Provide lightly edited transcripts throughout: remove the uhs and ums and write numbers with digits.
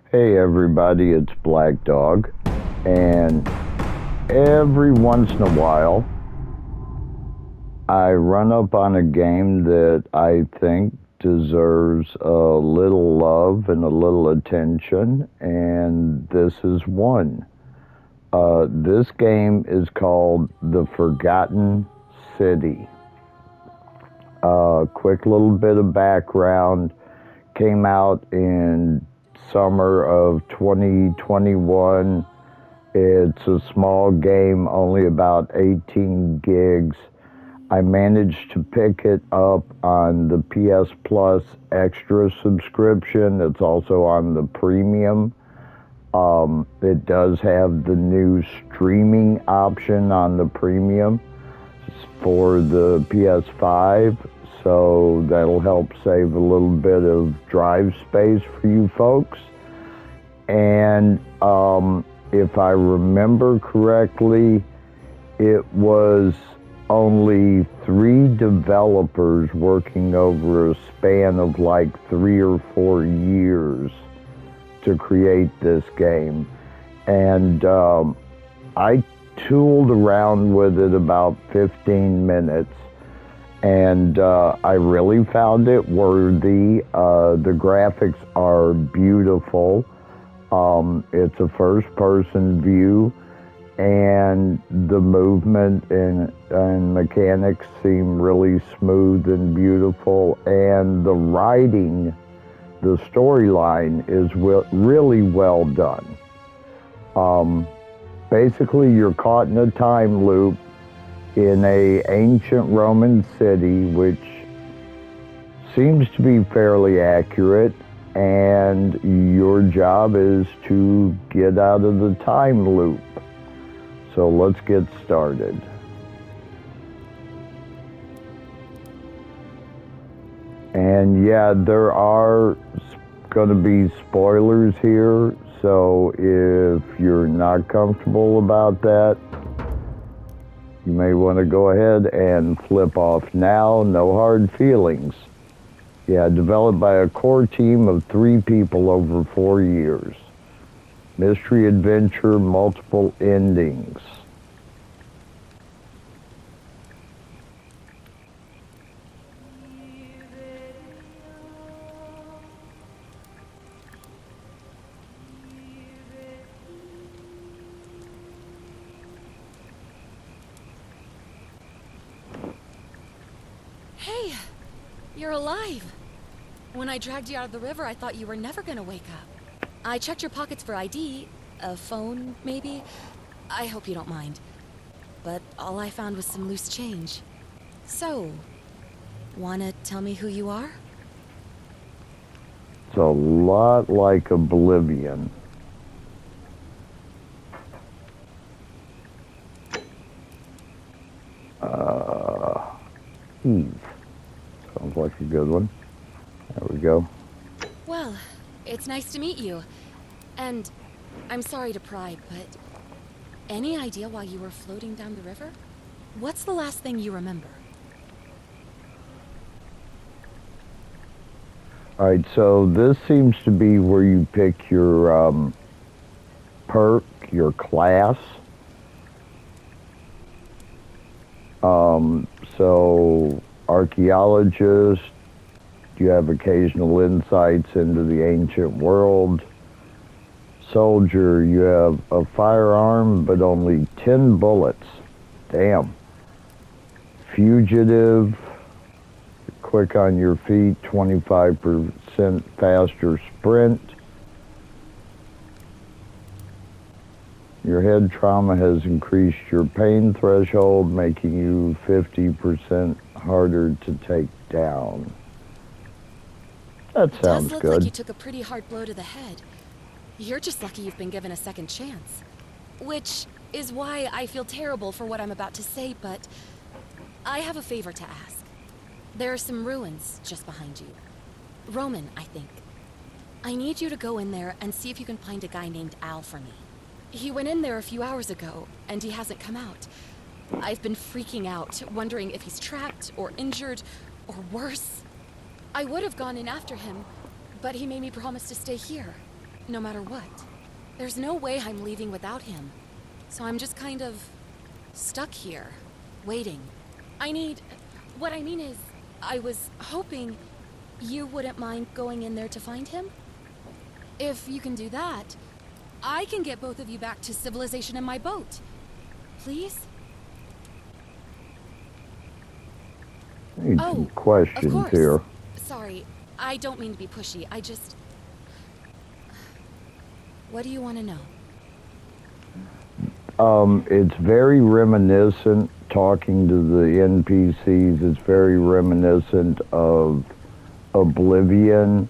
Hey everybody, it's Black Dog, and every once in a while I run up on a game that I think deserves a little love and a little attention, and this is one. This game is called The Forgotten City. Quick little bit of background, came out in summer of 2021. It's a small game, only about 18 gigs. I managed to pick it up on the PS Plus Extra subscription. It's also on the premium. It does have the new streaming option on the premium for the PS5, so that'll help save a little bit of drive space for you folks. And if I remember correctly, it was only 3 developers working over a span of like 3 or 4 years to create this game. And I tooled around with it about 15 minutes, and I really found it worthy. The graphics are beautiful. It's a first-person view, and the movement and mechanics seem really smooth and beautiful, and the writing, the storyline is really well done. Basically, you're caught in a time loop in a ancient Roman city, which seems to be fairly accurate, and your job is to get out of the time loop. So let's get started. And yeah, there are going to be spoilers here, so if you're not comfortable about that, you may want to go ahead and flip off now. No hard feelings. Yeah, developed by a core team of 3 people over 4 years. Mystery adventure, multiple endings. Hey, you're alive. When I dragged you out of the river, I thought you were never gonna wake up. I checked your pockets for ID, a phone, maybe. I hope you don't mind. But all I found was some loose change. So, wanna tell me who you are? It's a lot like Oblivion. Eve. Sounds like a good one. There we go. Well, it's nice to meet you. And I'm sorry to pry, but any idea why you were floating down the river? What's the last thing you remember? Alright, so this seems to be where you pick your perk, your class. So, archaeologist, you have occasional insights into the ancient world. Soldier, you have a firearm, but only 10 bullets. Damn. Fugitive, quick on your feet, 25% faster sprint. Your head trauma has increased your pain threshold, making you 50% harder to take down. That It does sounds look like good. you took a pretty hard blow to the head. You're just lucky you've been given a second chance. Which is why I feel terrible for what I'm about to say, but I have a favor to ask. There are some ruins just behind you. Roman, I think. I need you to go in there and see if you can find a guy named Al for me. He went in there a few hours ago, and he hasn't come out. I've been freaking out, wondering if he's trapped or injured, or worse. I would have gone in after him, but he made me promise to stay here. no matter what. There's no way I'm leaving without him. So I'm just kind of stuck here, waiting. What I mean is, I was hoping you wouldn't mind going in there to find him? If you can do that, I can get both of you back to civilization in my boat. Please? Need Oh, some of questions course. here. Sorry, I don't mean to be pushy. What do you want to know? It's very reminiscent, talking to the NPCs, it's very reminiscent of Oblivion,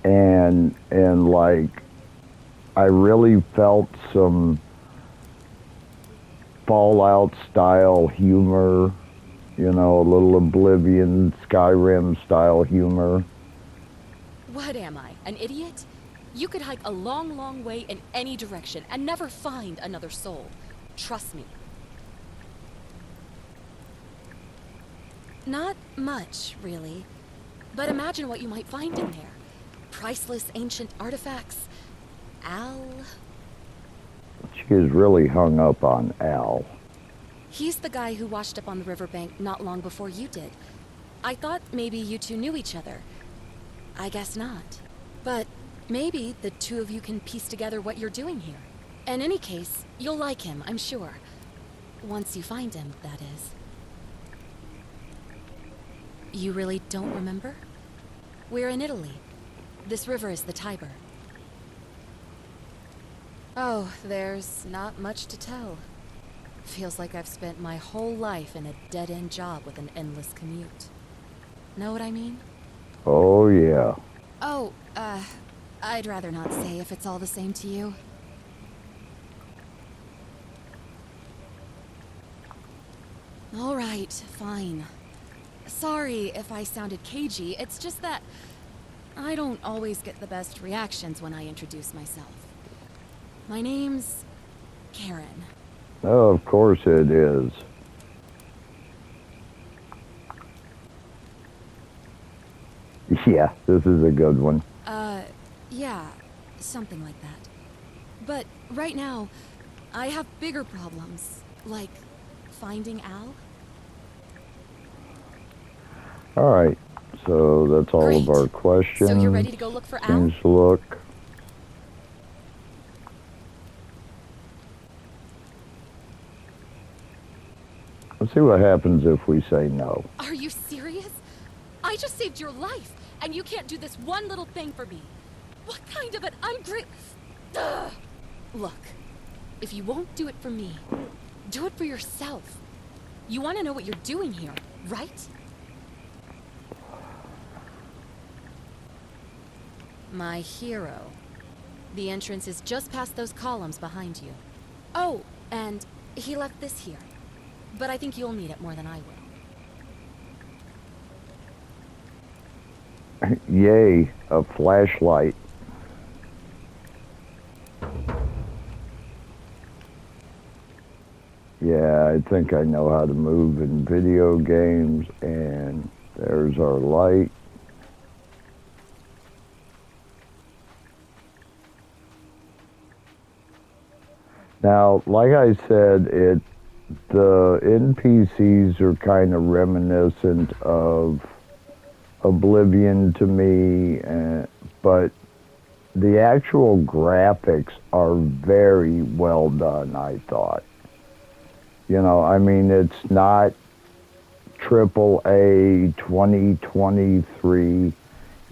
and like, I really felt some Fallout style humor, you know, a little Oblivion, Skyrim style humor. What am I, an idiot? You could hike a long, long way in any direction and never find another soul. Trust me. Not much, really. But imagine what you might find in there. Priceless ancient artifacts. Al. She is really hung up on Al. He's the guy who washed up on the riverbank not long before you did. I thought maybe you two knew each other. I guess not. But maybe the two of you can piece together what you're doing here. In any case, you'll like him, I'm sure. Once you find him, that is. You really don't remember? We're in Italy. This river is the Tiber. Oh, there's not much to tell. Feels like I've spent my whole life in a dead-end job with an endless commute. Know what I mean? Oh, yeah. Oh, I'd rather not say if it's all the same to you. All right, fine. Sorry if I sounded cagey, it's just that I don't always get the best reactions when I introduce myself. My name's Karen. Oh, of course it is. Yeah, this is a good one. Yeah, something like that. But right now, I have bigger problems, like finding Al. All right, so that's all Great. of our questions. So you're ready to go look for Al? Change the look. Let's see what happens if we say no. Are you serious? I just saved your life, and you can't do this one little thing for me. What kind of an ungrateful... Look, if you won't do it for me, do it for yourself. You want to know what you're doing here, right? My hero. The entrance is just past those columns behind you. Oh, and he left this here. But I think you'll need it more than I will. Yay, a flashlight. Yeah, I think I know how to move in video games, and there's our light. Now, like I said, the NPCs are kind of reminiscent of Oblivion to me, but the actual graphics are very well done, I thought. You know, I mean, it's not AAA 2023.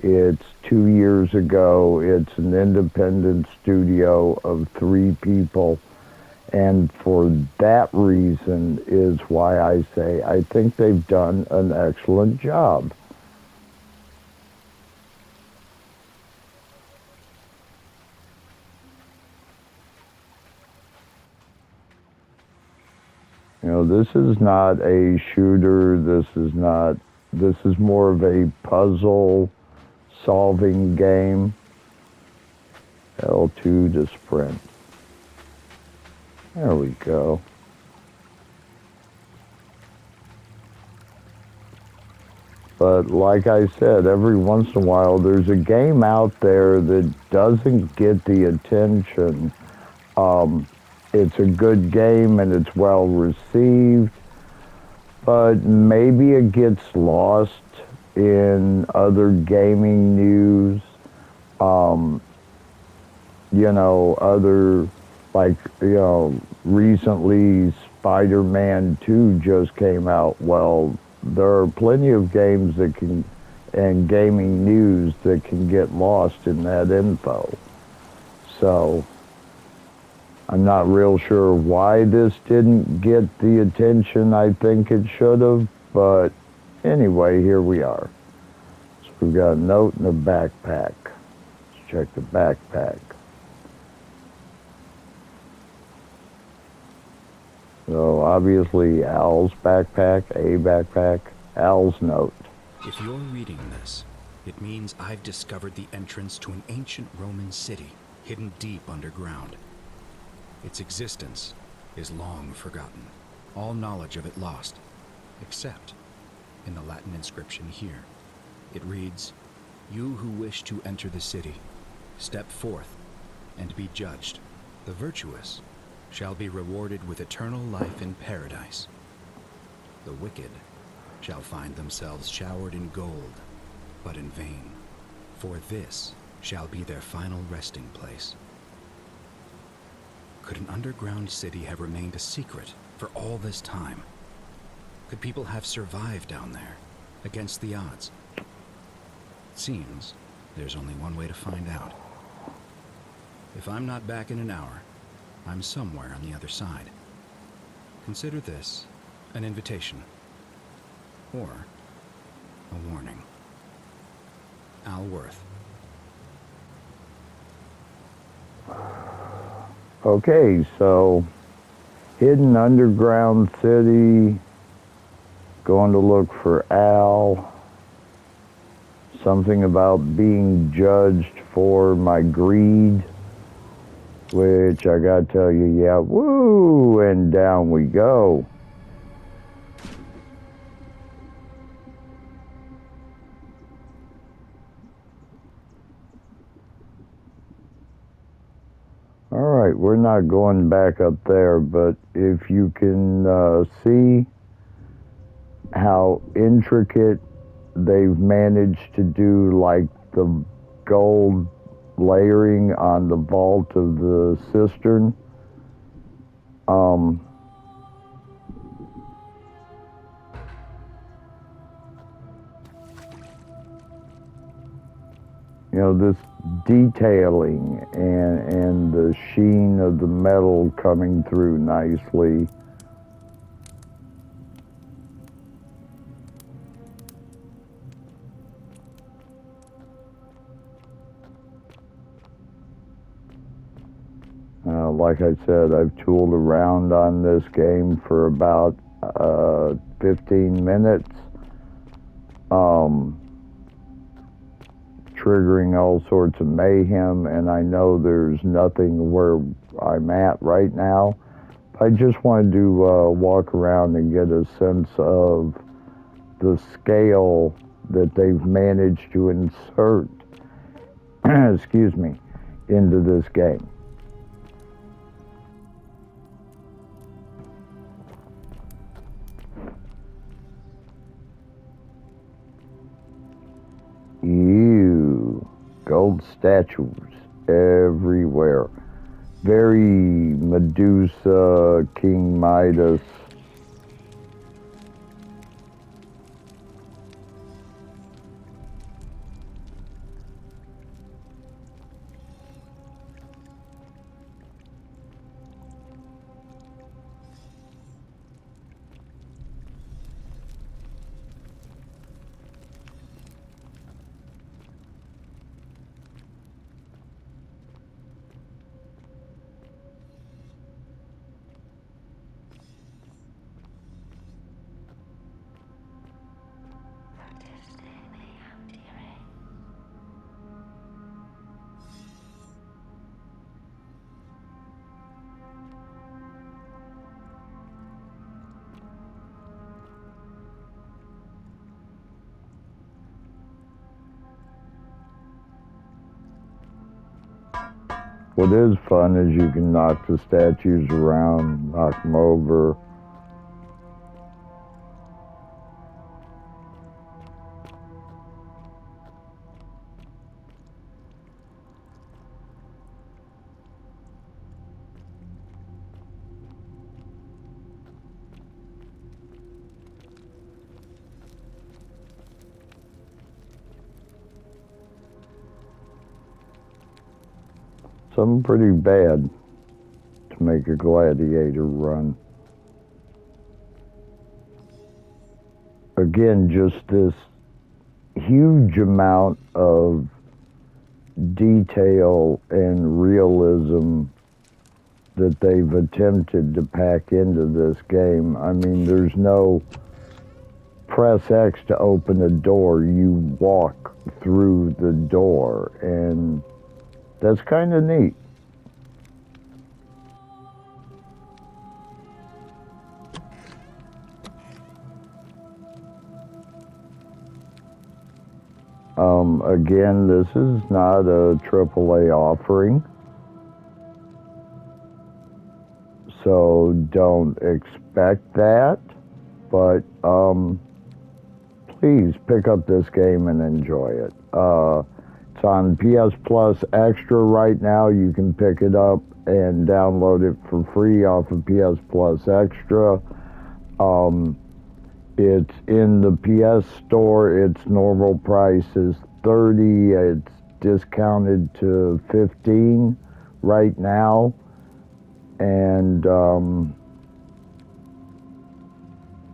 It's 2 years ago. It's an independent studio of 3 people. And for that reason is why I say I think they've done an excellent job. You know, this is not a shooter. This is more of a puzzle solving game. L2 to sprint. There we go. But like I said, every once in a while there's a game out there that doesn't get the attention. It's a good game and it's well received, but maybe it gets lost in other gaming news. Other, like, recently Spider-Man 2 just came out. Well, there are plenty of games that can, and gaming news that can get lost in that info. So, I'm not real sure why this didn't get the attention I think it should have, but anyway, here we are. So we've got a note in the backpack. Let's check the backpack. So obviously Al's backpack, a backpack, Al's note. If you're reading this, it means I've discovered the entrance to an ancient Roman city hidden deep underground. Its existence is long forgotten, all knowledge of it lost, except in the Latin inscription here. It reads, "You who wish to enter the city, step forth and be judged. The virtuous shall be rewarded with eternal life in paradise. The wicked shall find themselves showered in gold, but in vain, for this shall be their final resting place." Could an underground city have remained a secret for all this time? Could people have survived down there, against the odds? It seems there's only one way to find out. If I'm not back in an hour, I'm somewhere on the other side. Consider this an invitation, or a warning. Al Worth. Okay, so hidden underground city, going to look for Al. Something about being judged for my greed, which I gotta tell you, yeah, woo, and down we go. All right, we're not going back up there, but if you can see how intricate they've managed to do, like the gold layering on the vault of the cistern. This detailing and the sheen of the metal coming through nicely. Like I said, I've tooled around on this game for about 15 minutes, triggering all sorts of mayhem, and I know there's nothing where I'm at right now. I just wanted to walk around and get a sense of the scale that they've managed to insert, excuse me, into this game. Gold statues everywhere. Very Medusa, King Midas. What is fun is you can knock the statues around, knock them over. Something pretty bad to make a gladiator run. Again, just this huge amount of detail and realism that they've attempted to pack into this game. I mean, there's no press X to open a door. You walk through the door, and that's kind of neat. Again, this is not a AAA offering, so don't expect that, but please pick up this game and enjoy it. It's on PS Plus Extra right now. You can pick it up and download it for free off of PS Plus Extra. It's in the PS Store. Its normal price is $30. It's discounted to $15 right now. And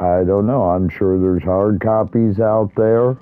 I don't know. I'm sure there's hard copies out there.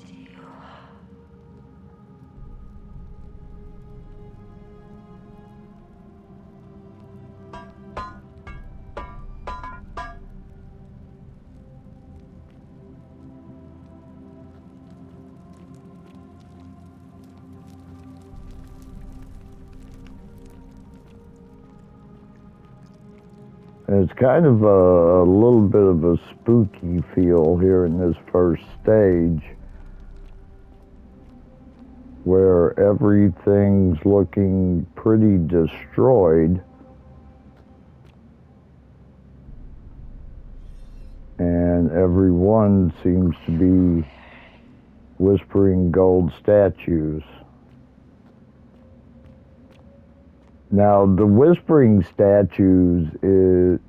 And it's kind of a little bit of a spooky feel here in this first stage, where everything's looking pretty destroyed. And everyone seems to be whispering gold statues. Now, the whispering statues, it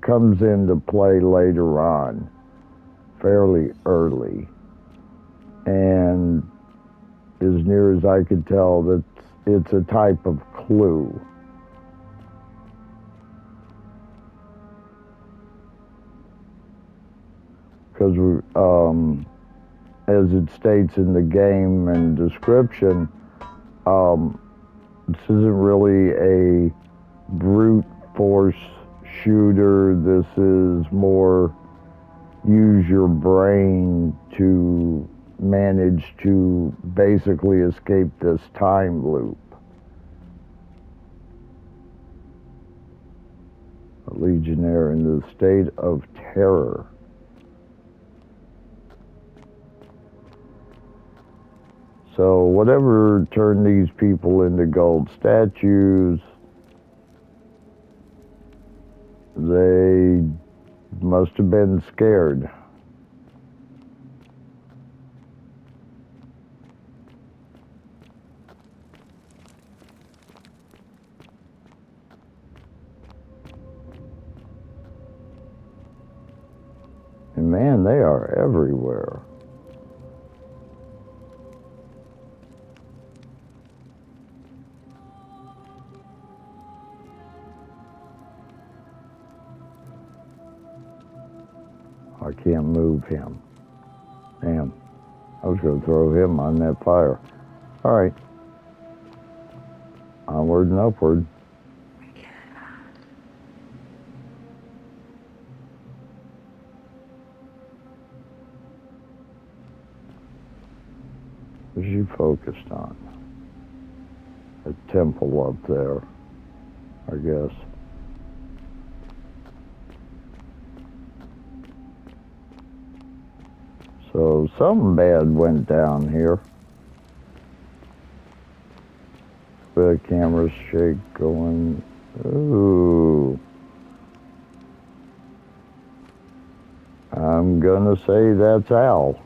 comes into play later on, fairly early. And as near as I could tell, it's a type of clue. Because as it states in the game and description, this isn't really a brute force shooter. This is more use your brain to manage to basically escape this time loop. A legionnaire in the state of terror. So whatever turned these people into gold statues, they must have been scared. And man, they are everywhere. I can't move him. Damn. I was going to throw him on that fire. All right. Onward and upward. What's she focused on? A temple up there, I guess. So something bad went down here. The camera shake going. Ooh. I'm gonna say that's Al.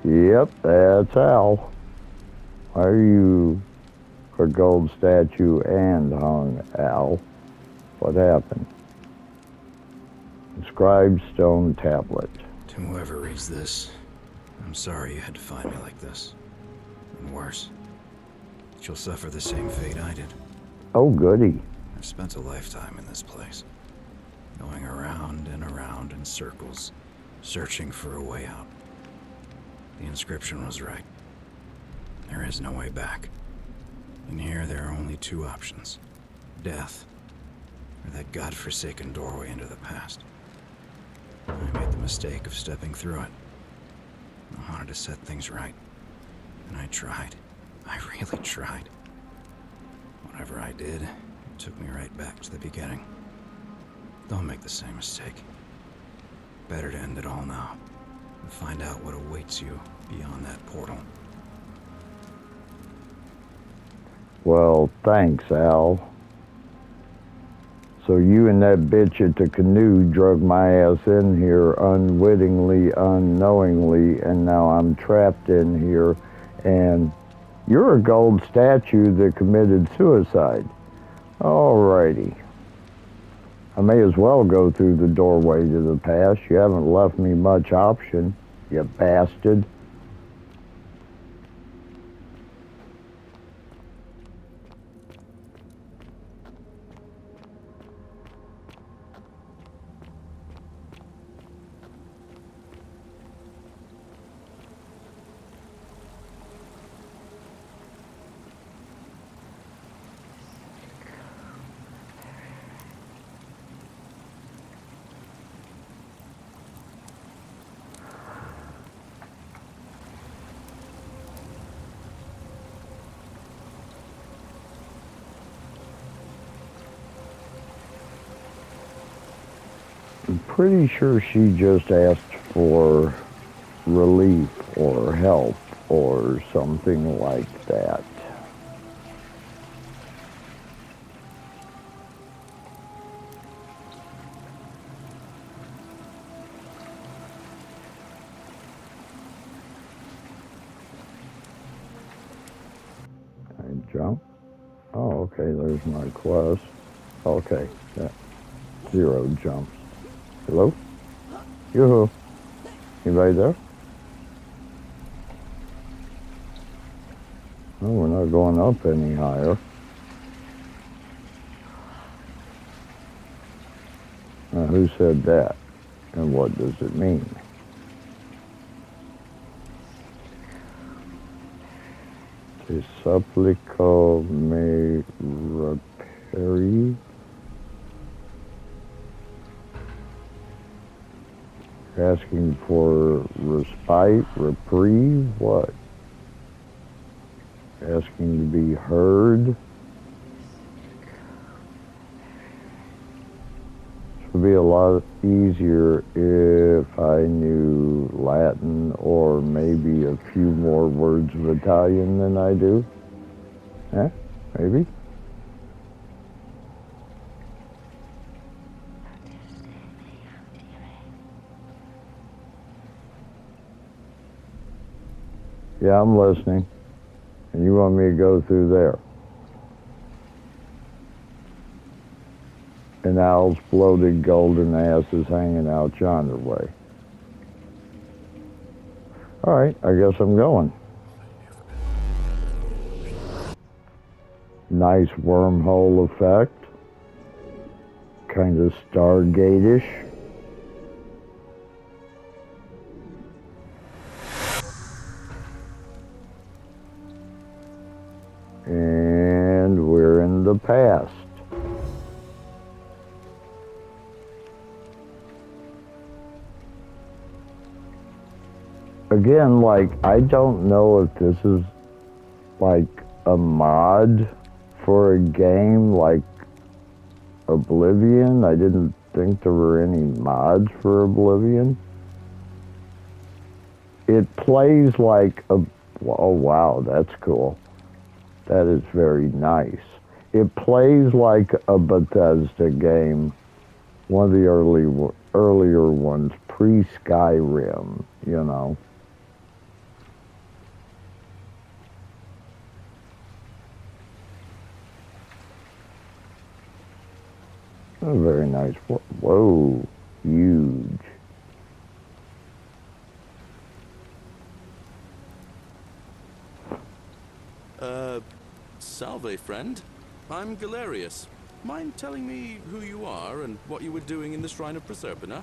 Yep, that's Al. Why are you a gold statue and hung, Al? What happened? Inscribed stone tablet. To whoever reads this, I'm sorry you had to find me like this. And worse, that you'll suffer the same fate I did. Oh, goody. I've spent a lifetime in this place, going around and around in circles, searching for a way out. The inscription was right. There is no way back. In here, there are only two options. Death, or that godforsaken doorway into the past. I made the mistake of stepping through it. I wanted to set things right. And I tried. I really tried. Whatever I did, it took me right back to the beginning. Don't make the same mistake. Better to end it all now and find out what awaits you beyond that portal. Well, thanks, Al. So you and that bitch at the canoe drug my ass in here unwittingly, unknowingly, and now I'm trapped in here, and you're a gold statue that committed suicide. Alrighty. I may as well go through the doorway to the past. You haven't left me much option, you bastard. I'm pretty sure she just asked for relief or help or something like that. Can I jump? Oh, okay, there's my quest. Okay, yeah. 0 jumps. Hello? Yoo-hoo. Anybody there? No, we're not going up any higher. Now, who said that? And what does it mean? Te supplico me repari. Asking for respite, reprieve, what? Asking to be heard. This would be a lot easier if I knew Latin or maybe a few more words of Italian than I do. Eh? Maybe? Yeah, I'm listening. And you want me to go through there? And Al's bloated golden ass is hanging out yonder way. All right, I guess I'm going. Nice wormhole effect. Kind of Stargate-ish. And we're in the past. Again, like, I don't know if this is like a mod for a game like Oblivion. I didn't think there were any mods for Oblivion. it plays like a. Oh wow, that's cool. That is very nice. It plays like a Bethesda game, one of the earlier ones, pre-Skyrim. You know. Oh, very nice. Whoa, huge. Salve, friend. I'm Galerius. Mind telling me who you are and what you were doing in the Shrine of Proserpina?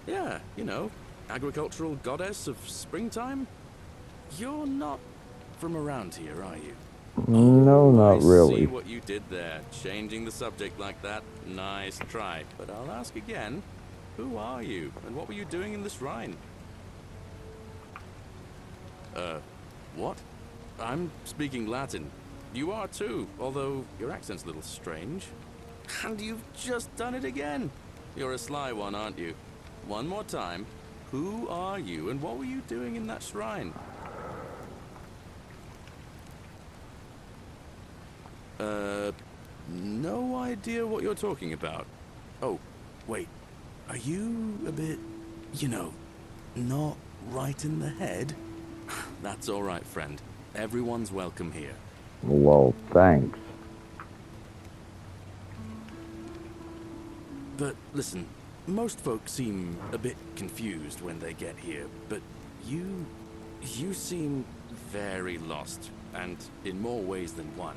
Yeah, you know, agricultural goddess of springtime? You're not from around here, are you? No, not I really. see what you did there, changing the subject like that. Nice try. But I'll ask again, who are you, and what were you doing in the shrine? What? I'm speaking Latin. You are too, although your accent's a little strange. And you've just done it again. You're a sly one, aren't you? One more time. Who are you, and what were you doing in that shrine? No idea what you're talking about. Oh, wait. Are you a bit, you know, not right in the head? That's all right, friend. Everyone's welcome here. Well, thanks. But listen, most folks seem a bit confused when they get here, but you seem very lost, and in more ways than one.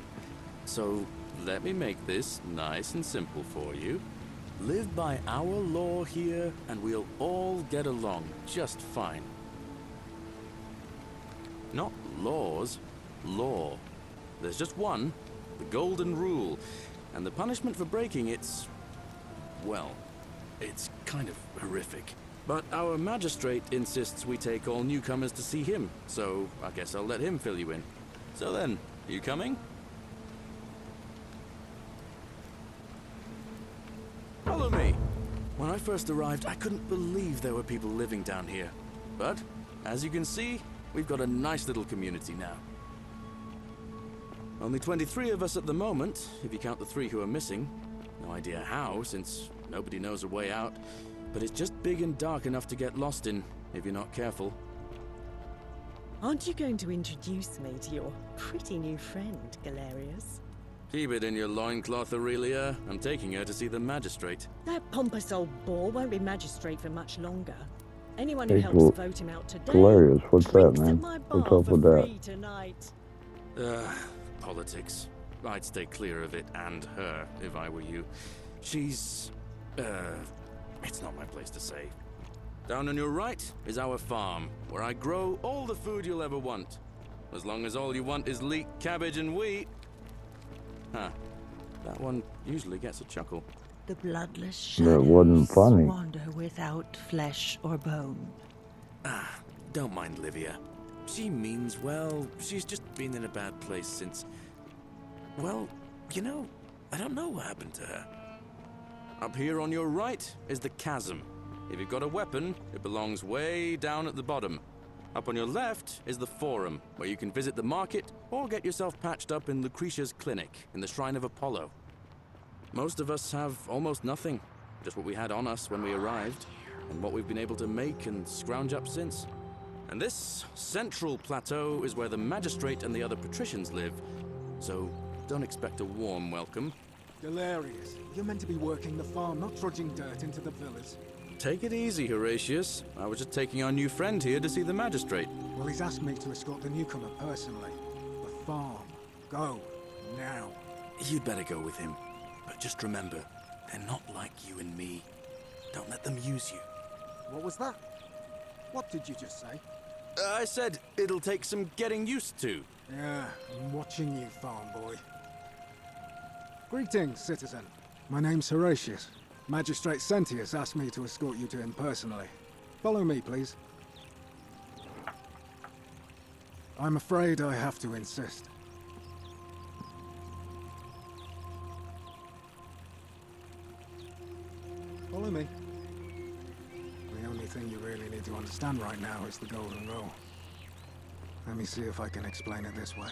So let me make this nice and simple for you. Live by our law here, and we'll all get along just fine. Not laws, law. There's just one, the golden rule, and the punishment for breaking it's, well, it's kind of horrific. But our magistrate insists we take all newcomers to see him, so I guess I'll let him fill you in. So then, you coming? Follow me. When I first arrived, I couldn't believe there were people living down here. But, as you can see, we've got a nice little community now. Only 23 of us at the moment, if you count the 3 who are missing. No idea how, since nobody knows a way out. But it's just big and dark enough to get lost in, if you're not careful. Aren't you going to introduce me to your pretty new friend, Galerius? Keep it in your loincloth, Aurelia. I'm taking her to see the magistrate. That pompous old bore won't be magistrate for much longer. Anyone Hey, who helps vote him out today Galerius, what's that, drinks man? at my bar What's up for with that? free tonight. Politics. I'd stay clear of it, and her, if I were you. She's... it's not my place to say. Down on your right is our farm, where I grow all the food you'll ever want. As long as all you want is leek, cabbage, and wheat. Huh. That one usually gets a chuckle. The bloodless That wasn't shadows funny. wander without flesh or bone. Don't mind Livia. She means well. She's just been in a bad place since... Well, you know, I don't know what happened to her. Up here on your right is the chasm. If you've got a weapon, it belongs way down at the bottom. Up on your left is the forum, where you can visit the market or get yourself patched up in Lucretia's clinic in the Shrine of Apollo. Most of us have almost nothing, just what we had on us when we arrived, and what we've been able to make and scrounge up since. And this central plateau is where the magistrate and the other patricians live, so don't expect a warm welcome. Galerius, you're meant to be working the farm, not trudging dirt into the villas. Take it easy, Horatius. I was just taking our new friend here to see the magistrate. Well, he's asked me to escort the newcomer personally. The farm. Go. Now. You'd better go with him. But just remember, they're not like you and me. Don't let them use you. What was that? What did you just say? I said it'll take some getting used to. Yeah, I'm watching you, farm boy. Greetings, citizen. My name's Horatius. Magistrate Sentius asked me to escort you to him personally. Follow me, please. I'm afraid I have to insist. Follow me. The only thing you really need to understand right now is the Golden Rule. Let me see if I can explain it this way.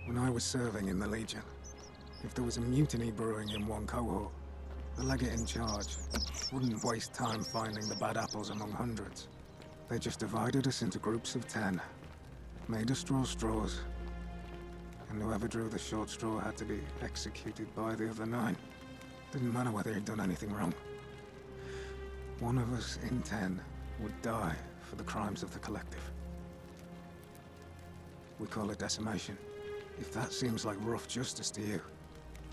When I was serving in the Legion, if there was a mutiny brewing in one cohort, the legate in charge wouldn't waste time finding the bad apples among hundreds. They just divided us into groups of 10, made us draw straws, and whoever drew the short straw had to be executed by the other 9. Didn't matter whether he'd done anything wrong. One of us in 10 would die for the crimes of the collective. We call it decimation. If that seems like rough justice to you,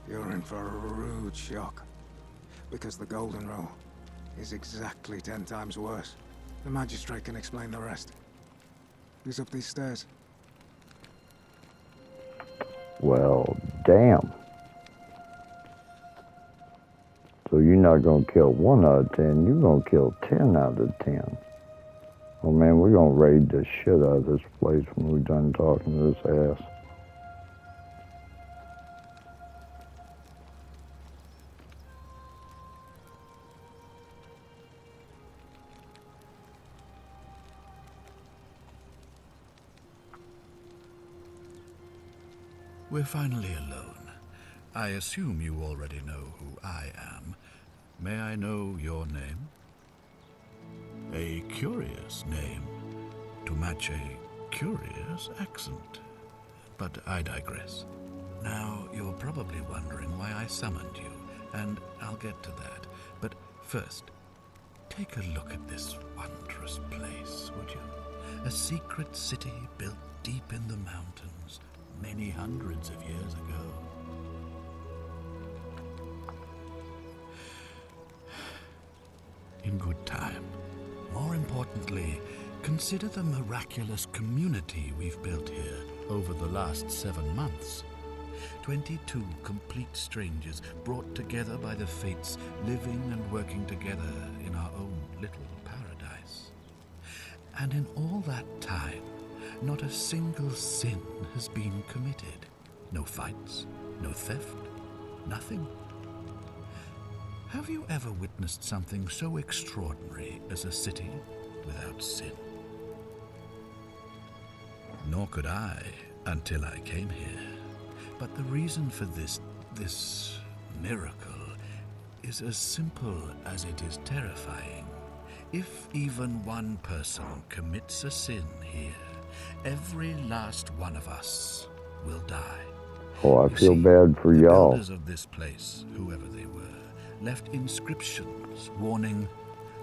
you're in for a rude shock. Because the Golden Rule is exactly 10 times worse. The Magistrate can explain the rest. Who's up these stairs? Well, damn. So you're not gonna kill 1 out of 10, you're gonna kill 10 out of 10. Oh man, we're gonna raid the shit out of this place when we're done talking to this ass. We're finally alone. I assume you already know who I am. May I know your name? A curious name, to match a curious accent. But I digress. Now, you're probably wondering why I summoned you, and I'll get to that. But first, take a look at this wondrous place, would you? A secret city built deep in the mountains, many hundreds of years ago. In good time. More importantly, consider the miraculous community we've built here over the last 7 months. 22 complete strangers brought together by the fates, living and working together in our own little paradise. And in all that time, not a single sin has been committed. No fights, no theft, nothing. Have you ever witnessed something so extraordinary as a city without sin? Nor could I until I came here. But the reason for this miracle is as simple as it is terrifying. If even one person commits a sin here, every last one of us will die. Oh, I feel bad for the y'all. builders of this place, whoever they were, left inscriptions warning,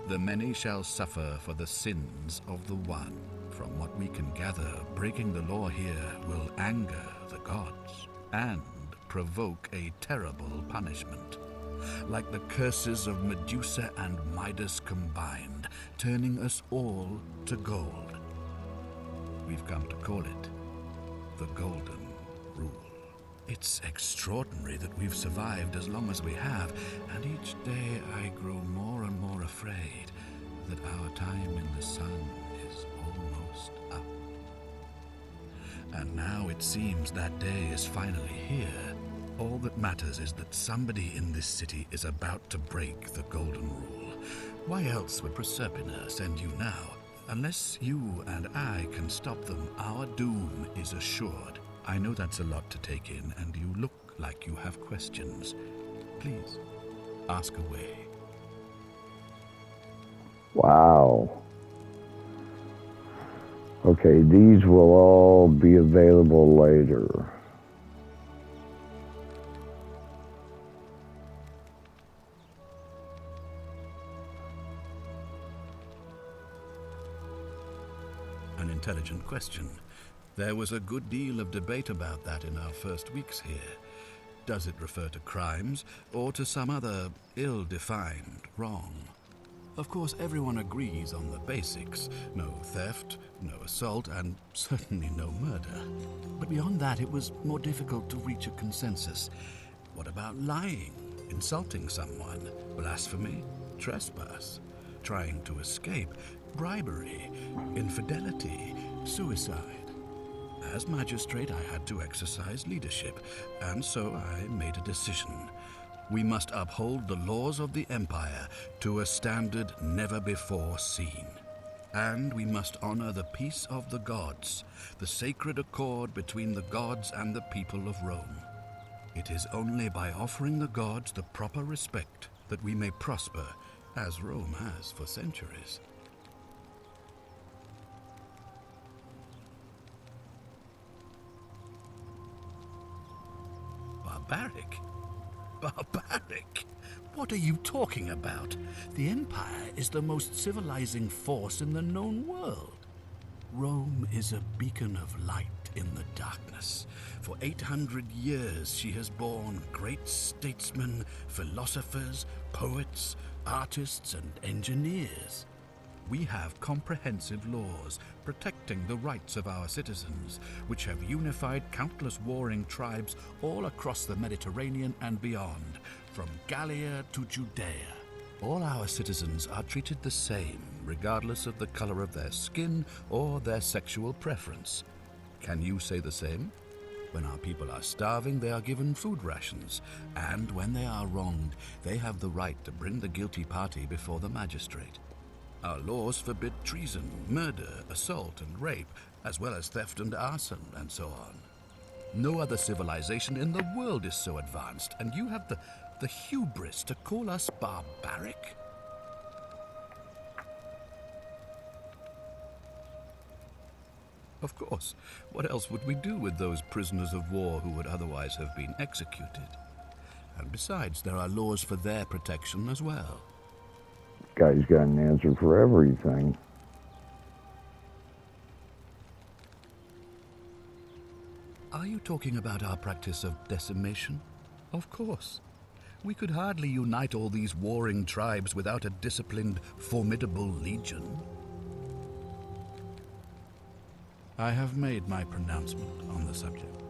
"The many shall suffer for the sins of the one." From what we can gather, breaking the law here will anger the gods and provoke a terrible punishment. Like the curses of Medusa and Midas combined, turning us all to gold. We've come to call it the Golden Rule. It's extraordinary that we've survived as long as we have, and each day I grow more and more afraid that our time in the sun is almost up. And now it seems that day is finally here. All that matters is that somebody in this city is about to break the Golden Rule. Why else would Proserpina send you now? Unless you and I can stop them, our doom is assured. I know that's a lot to take in, and you look like you have questions. Please, ask away. Wow. Okay, these will all be available later. An intelligent question. There was a good deal of debate about that in our first weeks here. Does it refer to crimes or to some other ill-defined wrong? Of course, everyone agrees on the basics. No theft, no assault, and certainly no murder. But beyond that, it was more difficult to reach a consensus. What about lying, insulting someone, blasphemy, trespass, trying to escape, bribery, infidelity, suicide? As magistrate, I had to exercise leadership, and so I made a decision. We must uphold the laws of the Empire to a standard never before seen. And we must honor the peace of the gods, the sacred accord between the gods and the people of Rome. It is only by offering the gods the proper respect that we may prosper, as Rome has for centuries. Barbaric? Barbaric? What are you talking about? The Empire is the most civilizing force in the known world. Rome is a beacon of light in the darkness. For 800 years she has borne great statesmen, philosophers, poets, artists, and engineers. We have comprehensive laws protecting the rights of our citizens, which have unified countless warring tribes all across the Mediterranean and beyond, from Gallia to Judea. All our citizens are treated the same, regardless of the color of their skin or their sexual preference. Can you say the same? When our people are starving, they are given food rations, and when they are wronged, they have the right to bring the guilty party before the magistrate. Our laws forbid treason, murder, assault, and rape, as well as theft and arson, and so on. No other civilization in the world is so advanced, and you have the hubris to call us barbaric? Of course. What else would we do with those prisoners of war who would otherwise have been executed? And besides, there are laws for their protection as well. Guy's got an answer for everything. Are you talking about our practice of decimation? Of course. We could hardly unite all these warring tribes without a disciplined, formidable legion. I have made my pronouncement on the subject.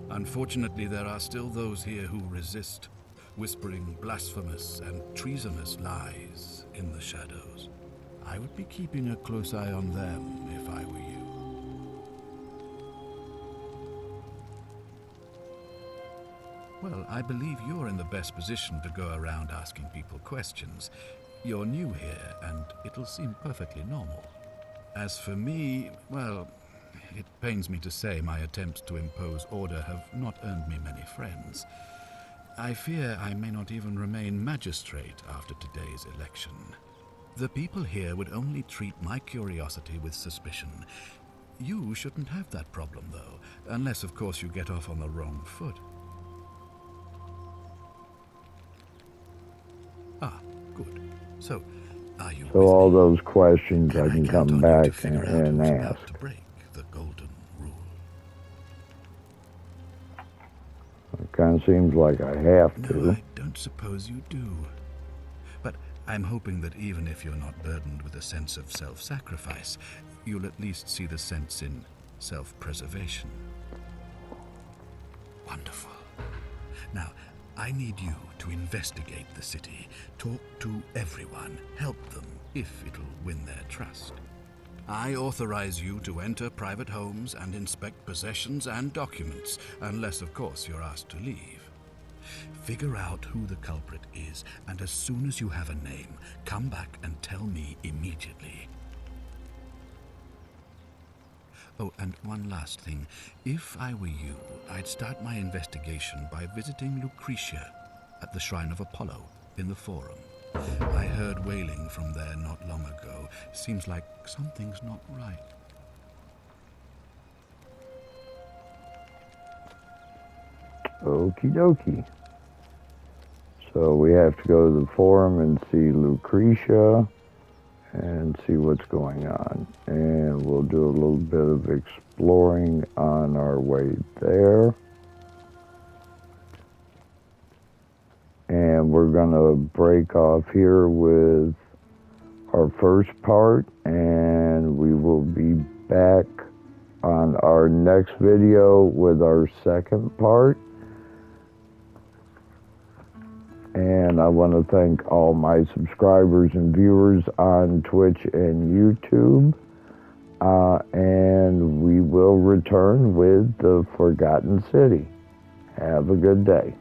Unfortunately, there are still those here who resist, whispering blasphemous and treasonous lies in the shadows. I would be keeping a close eye on them if I were you. Well, I believe you're in the best position to go around asking people questions. You're new here, and it'll seem perfectly normal. As for me, well, it pains me to say my attempts to impose order have not earned me many friends. I fear I may not even remain magistrate after today's election. The people here would only treat my curiosity with suspicion. You shouldn't have that problem, though, unless, of course, you get off on the wrong foot. Ah, good. So, are you So with all me? those questions Can I can count come on you back to figure out and who's ask. about to break the golden rule? It kind of seems like I have No, to. I don't suppose you do. But I'm hoping that even if you're not burdened with a sense of self-sacrifice, you'll at least see the sense in self-preservation. Wonderful. Now, I need you to investigate the city, talk to everyone, help them if it'll win their trust. I authorize you to enter private homes and inspect possessions and documents, unless, of course, you're asked to leave. Figure out who the culprit is, and as soon as you have a name, come back and tell me immediately. Oh, and one last thing. If I were you, I'd start my investigation by visiting Lucretia at the Shrine of Apollo in the Forum. I heard wailing from there not long ago. Seems like something's not right. Okie dokie. So we have to go to the Forum and see Lucretia and see what's going on. And we'll do a little bit of exploring on our way there. And we're gonna break off here with our first part, and we will be back on our next video with our second part. And I want to thank all my subscribers and viewers on Twitch and YouTube. And we will return with the Forgotten City. Have a good day.